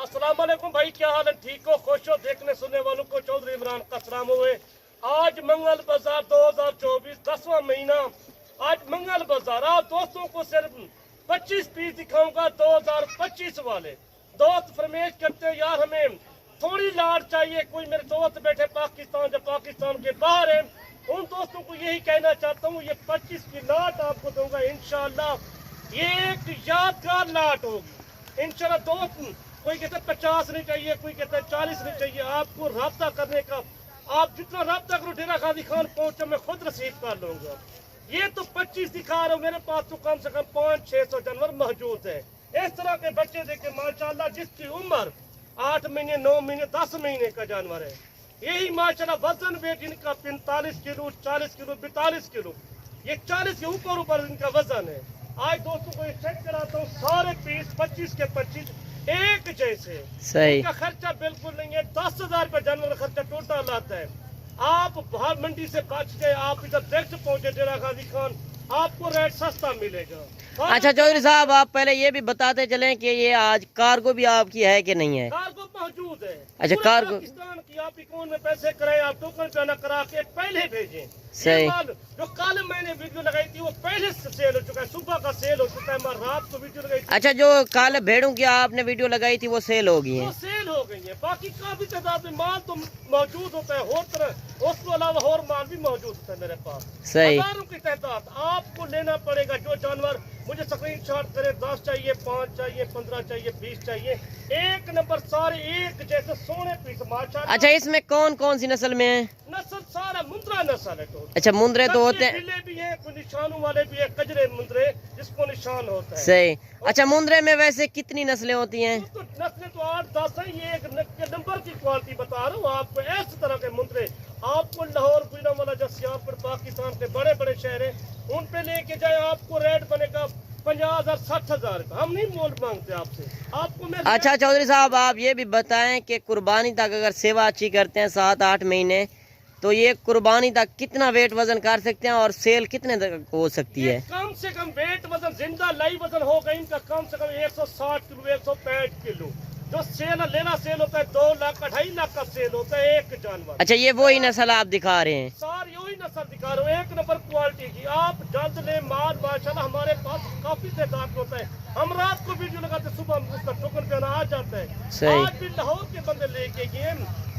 अस्सलाम वालेकुम भाई, क्या हाल है? ठीक हो, खुश हो? देखने सुनने वालों को चौधरी इमरान का सलाम हुए। आज मंगल बाजार 2024 10वां महीना। आज मंगल बाजार आप दोस्तों को सिर्फ 25 पीस दिखाऊंगा 2025 वाले। दोस्त फरमाइश करते हैं यार हमें थोड़ी लाट चाहिए, कोई मेरे दोस्त बैठे पाकिस्तान जो पाकिस्तान के बाहर है, उन दोस्तों को यही कहना चाहता हूँ ये 25 की लाट आपको दूंगा इंशाल्लाह। ये एक यादगार लाट होगी इंशाल्लाह। दोस्त कोई कहता है 50 नहीं चाहिए, कोई कहता है 40 नहीं चाहिए, आपको राब्ता करने का, आप जितना राब्ता करो डेरा गाजी खान पहुंचो मैं खुद रिसीव कर लूंगा। ये तो 25 दिखा रहा हूँ, मेरे पास तो कम से कम 500-600 जानवर मौजूद है। इस तरह के बच्चे देखे माशाल्लाह, जिसकी उम्र 8 महीने 9 महीने 10 महीने का जानवर है। यही माशाल्लाह वजन वेट इनका 45 किलो 40 किलो 42 किलो, ये 40 के ऊपर इनका वजन है। आज दोस्तों को ये चेक कराता हूँ, सारे पीस 25 के 25 एक जैसे। सही, इनका खर्चा बिल्कुल नहीं है, 10,000 रुपये जानवर का खर्चा टोटल आता है। आप बाहर मंडी से बच गए, आप इधर डायरेक्ट पहुंचे डेरा गाजी खान, आपको रेट सस्ता मिलेगा। अच्छा चौधरी साहब, आप पहले ये भी बताते चलें कि ये आज कार्गो भी आपकी है कि नहीं है? कार्गो मौजूद है। अच्छा, कार्गो पाकिस्तान की आप अकाउंट में पैसे कराए, आप टोकन पे ना करा के पहले भेजें। सही। जो कल मैंने वीडियो लगाई थी वो पहले से सेल हो चुका है, सुबह का सेल हो चुका है, मैं रात को वीडियो लगाई थी। अच्छा, जो कल भेड़ों की आपने वीडियो लगाई थी वो सेल हो गई है? वो सेल हो गई है। बाकी काफी तादाद में माल तो मौजूद होता है, और तरह उसके अलावा और माल भी मौजूद होता है मेरे पास। सही। हजारों की तादाद आपको लेना पड़ेगा। जो जानवर मुझे स्क्रीनशॉट करे, 10 चाहिए, 5 चाहिए, 15 चाहिए, 20 चाहिए, एक नंबर सारे एक जैसे सोने पीस माशाल्लाह। अच्छा, इसमें कौन कौन सी नस्ल में है? नस्ल सारा मुंद्रा नस्ल है तो। अच्छा, मुंद्रे तो होते हैं। बिल्ले भी है, कोई निशानों वाले भी है, कजरे मुंद्रे जिसको निशान होता है। सही। अच्छा, मुंद्रे में वैसे कितनी नस्लें होती हैं? तो नस्लें तो 8-10 है। ये एक नंबर की क्वालिटी बता रहा हूँ आपको। इस तरह के मुंद्रे आपको लाहौर, गुजरांवाला, जसियापुर, पाकिस्तान के बड़े बड़े शहर है, उन पे लेके जाए, आपको रेट बनेगा 50,000 60,000 का। हम नहीं मोल मांगते आपसे, आपको मैं। अच्छा चौधरी साहब, आप ये भी बताएं कि कुर्बानी तक अगर सेवा अच्छी करते हैं 7-8 महीने, तो ये कुर्बानी तक कितना वेट वजन कर सकते हैं और सेल कितने तक हो सकती है? कम से कम वेट वजन जिंदा लाइव वजन होगा इनका कम से कम 160 किलो 165 किलो। जो सेल लेना सेल होता है 2 लाख 2.5 लाख का सेल होता है एक जानवर। अच्छा, ये वही नस्ल आप दिखा रहे हैं? सारी वही नस्ल दिखा रहे हो, एक नंबर क्वालिटी की। आप जल्द ले माल माशाल्लाह, हमारे पास काफी तादाद होता है। हम रात को वीडियो लगाते, सुबह उसका टोकन पे आ जाता है। सही। आज भी लाहौर के बंदे लेके गए,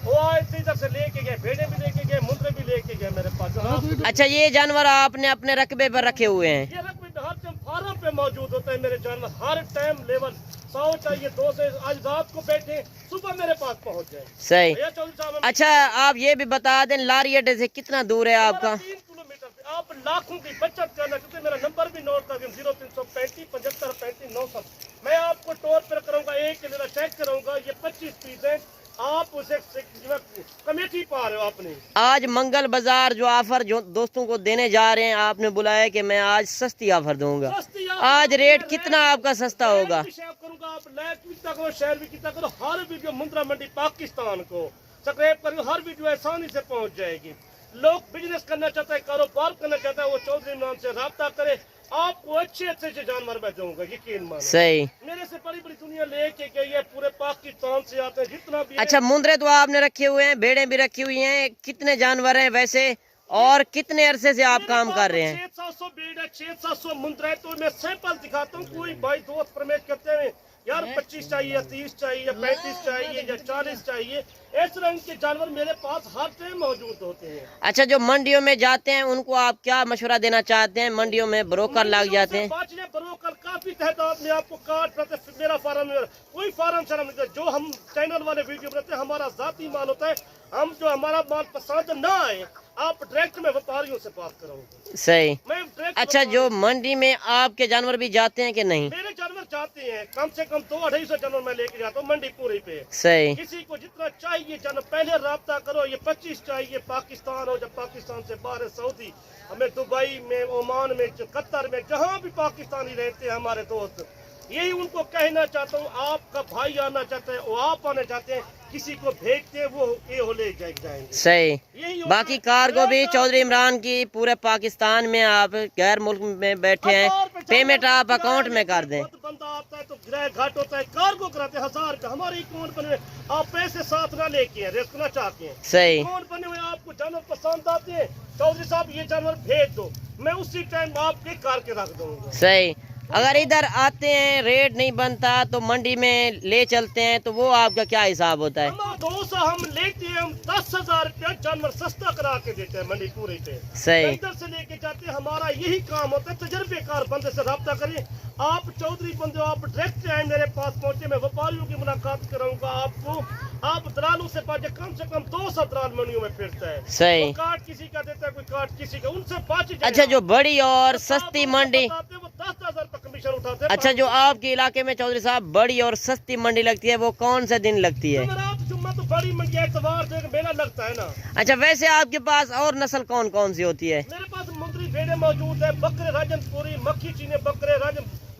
वो आए थे इधर से लेके गए, भेड़े भी लेके गए, मुंद्रे भी लेके गए मेरे पास। अच्छा, ये जानवर आपने अपने रकबे पर रखे हुए हैं? ये रकबे हर टाइम फार्म पे मौजूद होता है मेरे जानवर, हर टाइम लेवल 100 चाहिए 2 से। आज रात को बैठे, सुबह मेरे पास पहुंच जाए। सही। अच्छा, आप ये भी बता दें लारी अड्डे से कितना दूर है आपका? 3 किलोमीटर पे। आप लाखों की बचत करना चाहते, मेरा नंबर भी नोट कर 0335 75 35 900। मैं आपको टोर पर कराऊंगा, एक के लिए चेक कराऊंगा। ये 25 पीस है, आप उसे कमेटी पा रहे हो अपनी। आज मंगल बाजार जो ऑफर जो दोस्तों को देने जा रहे हैं, आपने बुलाया कि मैं आज सस्ती ऑफर दूंगा। आज रेट कितना आपका सस्ता होगा? करूंगा, आप लाइक भी करो, शेयर भी कितना करो। हर वीडियो मुंद्रा मंडी पाकिस्तान को सब्सक्राइब करो, हर वीडियो आसानी से पहुंच जाएगी। लोग बिजनेस करना चाहता है, कारोबार करना चाहता है, वो चौधरी इमरान से राब्ता करे, आपको अच्छे अच्छे जानवर मैं दूंगा, यकीन मानो। सही। मेरे से बड़ी बड़ी दुनिया लेके गई है, पूरे पाकिस्तान से आते हैं जितना भी। अच्छा, मुंद्रे तो आपने रखे हुए हैं, भेड़ें भी रखी हुई हैं, कितने जानवर हैं वैसे और कितने अरसे से आप काम कर रहे हैं? 600 भेड़ है, 600 मुंद्रा है। तो मैं सैंपल दिखाता हूँ। कोई भाई दोस्त फरमाइश करते हैं यार 25 चाहिए, 30 चाहिए, 35 चाहिए या 40 चाहिए, इस रंग के जानवर मेरे पास हर टाइम मौजूद होते हैं। अच्छा, जो मंडियों में जाते हैं उनको आप क्या मशवरा देना चाहते हैं? मंडियों में ब्रोकर लग जाते हैं, ब्रोकर काफी तादाद में आपको काट रहे थे। मेरा फार्म कोई फार्म शर्म नहीं, जो हम चैनल वाले वीडियो बनाते हैं हमारा जाती माल होता है। हम जो हमारा माल पसंद ना आए, आप डायरेक्ट में व्यापारियों से बात करोगे। सही। मैं अच्छा, जो मंडी में आपके जानवर भी जाते हैं कि नहीं? मेरे जानवर जाते हैं, कम से कम 200-250 जानवर मैं लेके जाता हूँ मंडी पूरी पे। सही। किसी को जितना चाहिए जानवर पहले राब्ता करो। ये 25 चाहिए, पाकिस्तान हो, जब पाकिस्तान से बाहर है, सऊदी, हमें दुबई में, ओमान में, कतर में, जहाँ भी पाकिस्तानी रहते हैं हमारे दोस्त, यही उनको कहना चाहता हूँ। आपका भाई आना चाहते हैं, वो आप आना चाहते हैं, किसी को भेजते हैं, वो ये हो ले जाएंगे। सही। बाकी कार्गो भी चौधरी इमरान की पूरे पाकिस्तान में, आप गैर मुल्क में बैठे हैं, पेमेंट आप अकाउंट में कर दें। बंदा आता है तो किराया घाट होता है, कार्गो कराते 1000 रुपये, हमारे कौन बने हुए, आप पैसे साथ ना लेके हैं, रिस्क चाहते हैं, सही कौन बने हुए आपको जानवर पसंद आते हैं, चौधरी साहब ये जानवर भेज दो, मैं उसी टाइम आपके कार के रख दूंगा। सही। अगर इधर आते हैं रेट नहीं बनता तो मंडी में ले चलते हैं तो वो आपका क्या हिसाब होता है? हम 200 हम लेते हैं, हम 10,000 रुपया जानवर सस्ता करा के देते हैं मंडी पूरी पे, सही। इधर से लेके जाते हैं, हमारा यही काम होता है। तजर्बेकार बंदे से रब्ता करिए, आप चौधरी बंदे हो, आप डायरेक्ट आए मेरे पास पहुंचे, मैं व्यापारियों की मुलाकात कराऊंगा आपको, आप दलालों से बाजे, कम 200 दलाल मंडियों में फिरता है, सही। कोई कार्ड किसी का देता है, कोई कार्ड किसी का, उनसे बात। अच्छा, जो बड़ी और सस्ती मंडी, वो 10,000 तक कमीशन उठाते हैं। अच्छा, जो आपके इलाके में चौधरी साहब बड़ी और सस्ती मंडी लगती है वो कौन से दिन लगती है? जुम्मा तो बड़ी मंडी एतवार से मेला लगता है ना। अच्छा, वैसे आपके पास और नस्ल कौन कौन सी होती है? मेरे पास मुंदरी भेड़े मौजूद है, बकरे राजनपुरी, मक्खी चीनी बकरे,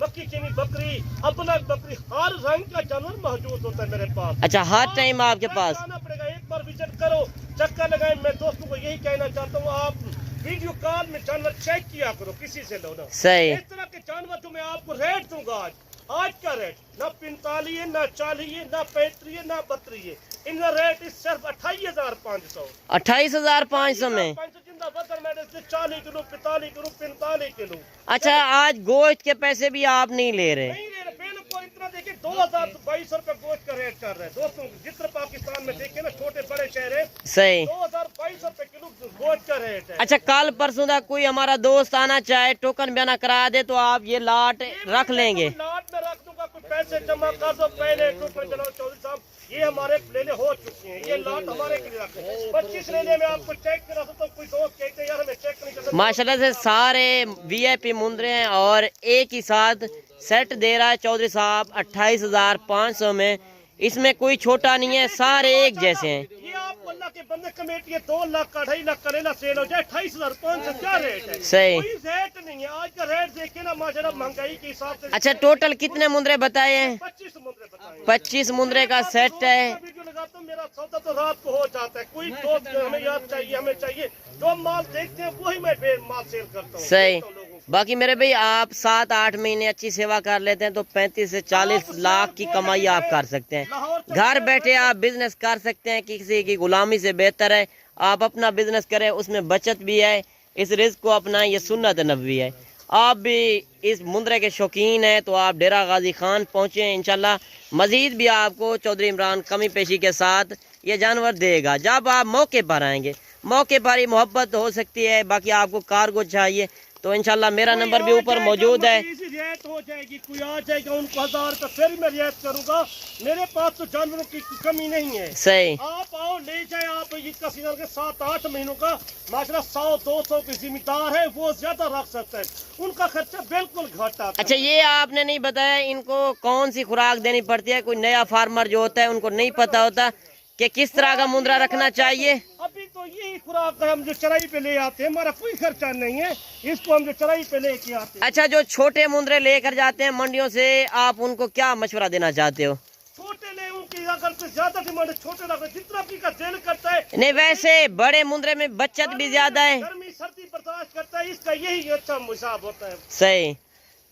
मक्खी चीनी बकरी, अबलग बकरी, हर रंग का जानवर मौजूद होता है मेरे पास। अच्छा, हर टाइम आपके पास आना पड़ेगा, एक बार विजिट करो, चक्कर लगाए। मैं दोस्तों को यही कहना चाहता हूँ, आप वीडियो कॉल में जानवर चेक किया करो, किसी से लो ना। सही। इस तरह के जानवर जो मैं आपको रेट दूंगा आज का रेट ना 45 ना 40 ना 35 ना 32, इनका रेट इस सिर्फ 28,500। 28,500 में। 40 किलो, 45 किलो, 45 किलो। अच्छा, आज गोश्त के पैसे भी आप नहीं ले रहे? नहीं ले रहे, बिल्कुल। इतना देखिए 2,200 रुपए गोश्त का रेट चल रहा है दोस्तों, जितने पाकिस्तान में देखे ना छोटे बड़े शहर है, सही। 2,200 रुपए किलो गोश्त का रेट है। अच्छा, कल परसों तक कोई हमारा दोस्त आना चाहे, टोकन बयाना करा दे तो आप ये लाट रख लेंगे? लाट में रख दूंगा, कुछ पैसे जमा कर दो, पहले टोकन जनाब चौधरी साहब, ये हमारे लेने हो चुके हैं, ये लाट हमारे के लिए रखे 25 लेने में आपको चेक करा सकता हूँ। कोई दोस्त कहते हैं यार हमें चेक नहीं करता, माशाल्लाह से सारे VIP मुंदरे हैं और एक ही साथ सेट दे रहा है चौधरी साहब 28,500 में। इसमें कोई छोटा नहीं है, सारे एक जैसे हैं। ये आपको अल्लाह के बंदे कमेटी है, 2 लाख का 2.5 लाख का लेना सेल हो जाए, 28,500 क्या रेट है? सही। कोई रेट नहीं है आज का रेट देखे ना माशाल्लाह महंगाई के हिसाब से। अच्छा, टोटल कितने मुंदरे बताए हैं? 25 मुंदरे बताए। 25 मुंदरे का सेट है। वीडियो लगाता हूं, मेरा सौदा तो रात को हो जाता है, कोई दोस्त हमें याद चाहिए, हमें चाहिए, जो माल देखते हैं वही मैं माल सेल करता हूँ। सही। बाकी मेरे भाई, आप 7-8 महीने अच्छी सेवा कर लेते हैं तो 35 से 40 लाख की कमाई आप कर सकते हैं। घर बैठे आप बिजनेस कर सकते हैं, किसी की गुलामी से बेहतर है आप अपना बिजनेस करें, उसमें बचत भी है, इस रिस्क को अपनाएं, ये सुन्नत नबवी है। आप भी इस मुंदरे के शौकीन हैं तो आप डेरा गाजी खान पहुँचे, इंशाल्लाह मजीद भी आपको चौधरी इमरान कमी पेशी के साथ ये जानवर देगा जब आप मौके पर आएंगे। मौके पर ही मोहब्बत हो सकती है, बाकी आपको कार्गो चाहिए तो इंशाल्लाह मेरा नंबर भी ऊपर मौजूद है। रियायत हो जाएगी, कोई आ जाएगा उनको 1000 रुपये फिर मैं रियायत करूंगा, मेरे पास तो जानवरों की कमी नहीं है। सही। आप आओ ले जाए, आप इसका सीजन के 7-8 महीनों का माशाल्लाह 100-200 के जिम्मेदार है, वो ज्यादा रख सकता है, उनका खर्चा बिल्कुल घटा। अच्छा, ये आपने नहीं बताया इनको कौन सी खुराक देनी पड़ती है? कोई नया फार्मर जो होता है उनको नहीं पता होता कि किस तरह का मुंदरा रखना चाहिए। अभी तो यही खुराक हम जो चराई पे ले आते हैं, हमारा कोई खर्चा नहीं है, इसको हम जो चराई पे लेके आते हैं। अच्छा, जो छोटे मुंदरे लेकर जाते हैं मंडियों से, आप उनको क्या मशवरा देना चाहते हो? छोटे ले, उनकी अगर से ज्यादा डिमांड है, छोटे रख, जितना आपकी का दिल करता है। नहीं, वैसे बड़े मुंदरे में बचत भी ज्यादा है, गर्मी सर्दी बर्दाश्त करता है, इसका यही अच्छा हिसाब होता है। सही।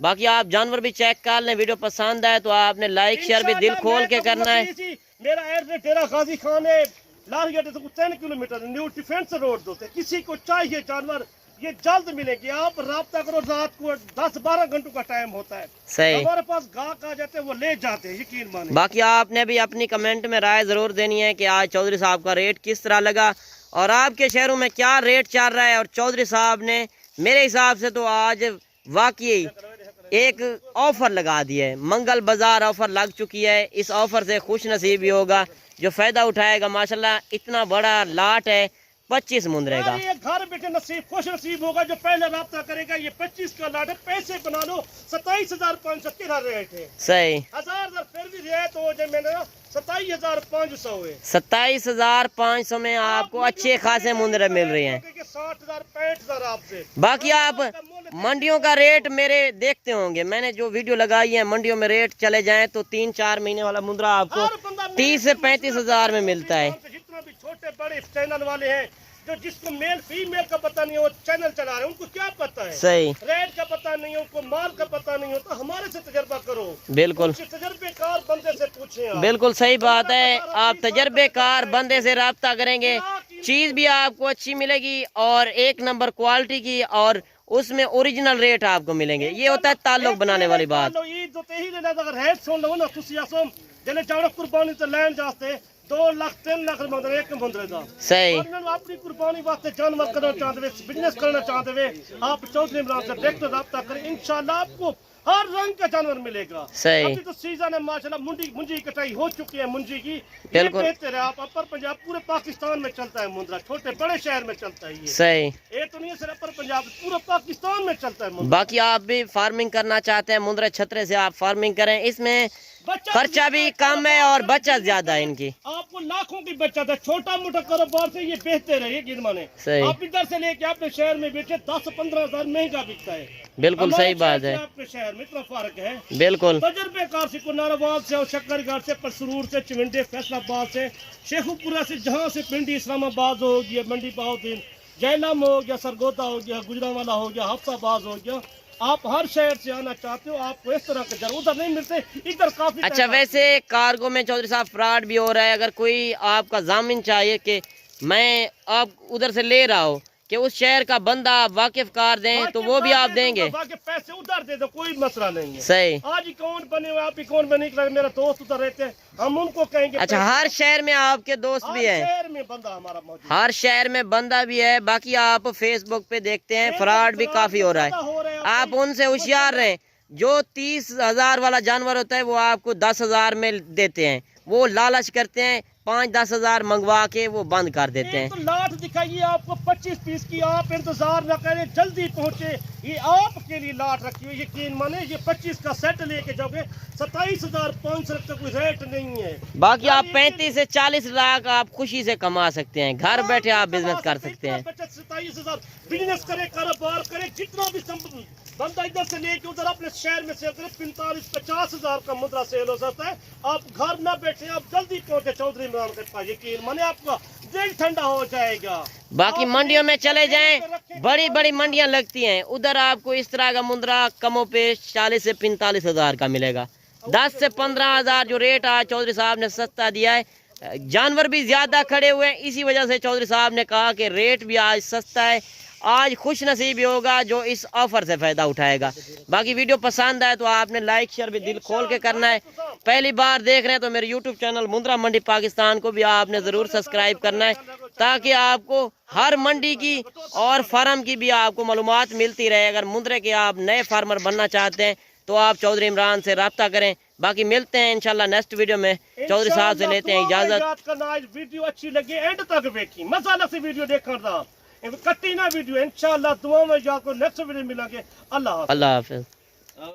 बाकी आप जानवर भी चेक कर लें, वीडियो पसंद आए तो आपने लाइक शेयर भी दिल खोल के करना है। मेरा एड्रेस डेरा गाजी खान है, लाल गेट से 10 किलोमीटर न्यू डिफेंस रोड दोस्त। किसी को चाहिए जानवर ये जल्द मिलेगी, आप राब्ता करो, रात को 10-12 घंटों का टाइम होता है, सही। हमारे पास गाहक आ जाते हैं, वो ले जाते हैं, यकीन माने। बाकी आपने भी अपनी कमेंट में राय जरूर देनी है कि आज चौधरी साहब का रेट किस तरह लगा और आपके शहरों में क्या रेट चल रहा है। और चौधरी साहब ने मेरे हिसाब से तो आज वाकई एक ऑफर लगा दिया है, मंगल बाजार ऑफर लग चुकी है। इस ऑफर से खुश नसीब भी होगा जो फायदा उठाएगा। माशाल्लाह इतना बड़ा लाट है 25 मुंदरे का। ये घर बैठे नसीब खुश नसीब होगा जो पहले राब्ता करेगा। ये 25 का लाट है, पैसे बना लो, 27,500 तेरा रेट है। सही। 1000 फिर भी रियायत हो जाए, मैंने 27,500 है। 27,500 में आपको अच्छे खासे मुंदरे मिल रहे हैं। 60,000-65,000 आपसे। बाकी आप मंडियों का रेट मेरे देखते होंगे, मैंने जो वीडियो लगाई है मंडियों में रेट चले जाएं तो 3-4 महीने वाला मुंदरा आपको 30 से 35 हजार में मिलता है। जितना भी छोटे बड़े चैनल वाले हैं जो जिसको मेल फीमेल का पता नहीं है वो चैनल चला रहे हैं, उनको क्या पता है? सही, रेट का पता नहीं है, उनको माल का पता नहीं हो, तो हमारे से तजर्बा करो। बिल्कुल तजर्बेकार बंदे से पूछे आप। बिल्कुल सही बात है। आप तजर्बेकार बंदे से रब्ता करेंगे, चीज़ भी आपको अच्छी मिलेगी और एक नंबर क्वालिटी की, और उसमें ओरिजिनल रेट आपको मिलेंगे। ये होता है ताल्लुक बनाने वाली बात। जने चावड़ा कुर्बानी तो लैन जाते 2 लाख 3 लाख मंगते एक मंगते दा सही, अपनी कुर्बानी वास्ते जानवर करना चाहते वे, बिजनेस करना चाहते वे, आप चौधरी इमरान से डायरेक्ट रब्ता करें, इंशाल्लाह आपको हर रंग का जानवर मिलेगा। सही, अभी तो सीजन है माशाल्लाह, मुंजी कटाई हो चुकी है, मुंजी की बिल्कुल। बेहतर है। आप अपर पंजाब पूरे पाकिस्तान में चलता है मुंद्रा, छोटे बड़े शहर में चलता है ये। सही। ये तो नहीं है सिर्फ अपर पंजाब, पूरा पाकिस्तान में चलता है मुंद्रा। बाकी आप भी फार्मिंग करना चाहते हैं, मुंद्रा छतरे से आप फार्मिंग करें, इसमें खर्चा भी कम है और बचत ज्यादा है इनकी। आपको लाखों की बचत है, छोटा मोटा कारोबार से ये बेहतर है। ये गिरमाने आप इधर से लेके अपने शहर में बेचे 10-15 हजार महंगा बिकता है। बिल्कुल सही बात है, आपके शहर में इतना फर्क है। बिल्कुल। तजर्बेकार से नारावाल से और शक्करगढ़ से, परसरूर से, चिवंडे, फैसलाबाद से, शेखुपुरा से, जहाँ से पिंडी, इस्लामाबाद हो गया, मंडी बहाउद्दीन, जैलम हो गया, सरगोदा हो गया, गुजरांवाला हो गया, हफ्साबाद हो गया, आप हर शहर से आना चाहते हो, आपको इस तरह के उधर नहीं मिलते, इधर काफी। अच्छा, वैसे कार्गो में चौधरी साहब फ्रॉड भी हो रहा है। अगर कोई आपका जामिन चाहिए कि मैं आप उधर से ले रहा हूँ कि उस शहर का बंदा आप वाकिफ कार दें, तो वो भी आप देंगे? पैसे उधर दे दो, कोई मसला नहीं है। सही। आज अकाउंट बने हुए, आप अकाउंट बने, मेरा दोस्त उधर रहते हैं, हम उनको कहेंगे। अच्छा, हर शहर में आपके दोस्त भी हैं? शहर में बंदा हमारा मौजूद, हर शहर में बंदा भी है। बाकी आप फेसबुक पे देखते हैं फ्रॉड भी काफी हो रहा है, आप उनसे होशियार रहें। जो 30,000 वाला जानवर होता है वो आपको 10,000 में देते हैं, वो लालच करते हैं, 5-10 हजार मंगवा के वो बंद कर देते हैं। तो लाट दिखाइए आपको 25 पीस की, आप इंतजार न करें, जल्दी पहुंचे। ये आपके लिए लाट रखी हुई, यकीन माने, ये 25 का सेट लेके जाओगे 27,500 तक कोई रेट नहीं है। बाकी आप 35 से 40 लाख आप खुशी से कमा सकते हैं, घर बैठे आप बिजनेस कर सकते हैं। 27,000 बिजनेस करे, कारोबार करे, जितना भी बंदा इधर से लेके उधर अपने शहर में सेल करे, 45-50 हजार का मुद्रा सेल हो सकता है। आप घर न बैठे, आप जल्दी पहुंचे चौधरी इमरान के पास, यकीन माने आपका दिल ठंडा हो जाएगा। बाकी मंडियों में चले जाएं, बड़ी बड़ी मंडियां लगती हैं, उधर आपको इस तरह का मुद्रा कमो पेश 40 से 45 हजार का मिलेगा। 10 से 15 हजार जो रेट आज चौधरी साहब ने सस्ता दिया है। जानवर भी ज्यादा खड़े हुए हैं, इसी वजह से चौधरी साहब ने कहा कि रेट भी आज सस्ता है। आज खुश नसीब होगा जो इस ऑफर से फायदा उठाएगा। बाकी वीडियो पसंद आए तो आपने लाइक शेयर भी दिल खोल के करना है। पहली बार देख रहे हैं तो मेरे यूट्यूब चैनल मुंद्रा मंडी पाकिस्तान को भी आपने ज़रूर सब्सक्राइब करना है, ताकि आपको हर मंडी की और फार्म की भी आपको मालूमात मिलती रहे। अगर मुंद्रे के आप नए फार्मर बनना चाहते हैं तो आप चौधरी इमरान से रब्ता करें। बाकी मिलते हैं इंशाल्लाह नेक्स्ट वीडियो में। चौधरी साहब से लेते हैं इजाज़त। वीडियो अच्छी लगी एंड तक देखी, मसाला से वीडियो देखना, कट्टी ना वीडियो। इंशाल्लाह दुआ में जाकर नेक्स्ट वीडियो मिलेंगे। अल्लाह हाफिज़।